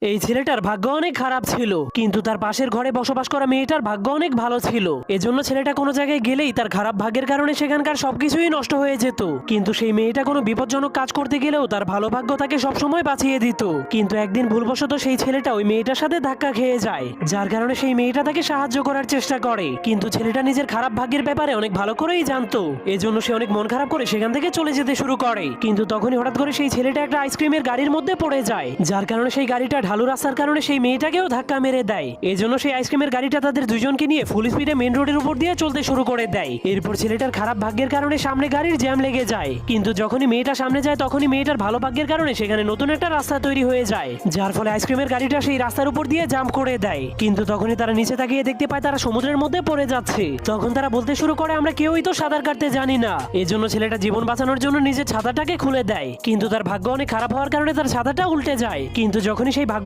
এই ছেলেটার ভাগ্য অনেক খারাপ ছিল, কিন্তু তার পাশের ঘরে বসবাস করা মেয়েটার ভাগ্য অনেক ভালো ছিল। এজন্য ছেলেটা কোনো জায়গায় গেলেই তার খারাপ ভাগ্যের কারণে সেখানকার সবকিছুই নষ্ট হয়ে যেত। কিন্তু সেই মেয়েটা কোনো বিপজ্জনক কাজ করতে গেলেও তার ভালো ভাগ্য তাকে সবসময় বাঁচিয়ে দিত। কিন্তু একদিন ভুলবশত সেই ছেলেটা ওই মেয়েটার সাথে ধাক্কা খেয়ে যায়, যার কারণে সেই মেয়েটা তাকে সাহায্য করার চেষ্টা করে। কিন্তু ছেলেটা নিজের খারাপ ভাগ্যের ব্যাপারে অনেক ভালো করেই জানতো, এজন্য সে অনেক মন খারাপ করে সেখান থেকে চলে যেতে শুরু করে। কিন্তু তখনই হঠাৎ করে সেই ছেলেটা একটা আইসক্রিমের গাড়ির মধ্যে পড়ে যায়, যার কারণে সেই গাড়িটা ঢালু রাস্তার কারণে সেই মেয়েটাকেও ধাক্কা মেরে দেয়। এজন্য সেই আইসক্রিমের গাড়িটা তাদের দুজনকে নিয়ে ফুল স্পিডে মেন রোডের উপর দিয়ে চলতে শুরু করে দেয়। এরপর ছেলেটার খারাপ ভাগ্যের কারণে সামনে গাড়ির জ্যাম লেগে যায়, কিন্তু যখনই মেয়েটা সামনে যায় তখনই মেয়েটার ভালো ভাগ্যের কারণে সেখানে নতুন একটা রাস্তা তৈরি হয়ে যায়, যার ফলে আইসক্রিমের গাড়িটা সেই রাস্তার উপর দিয়ে জাম্প করে দেয়। কিন্তু তখনই তারা নিচে তাকিয়ে দেখতে পায় তারা সমুদ্রের মধ্যে পড়ে যাচ্ছে। তখন তারা বলতে শুরু করে, আমরা কেউই তো সাঁতার কাটতে জানি না। এজন্য ছেলেটা জীবন বাঁচানোর জন্য নিজের ছাতাটাকে খুলে দেয়, কিন্তু তার ভাগ্য অনেক খারাপ হওয়ার কারণে তার ছাতাটা উল্টে যায়। কিন্তু যখনই সেই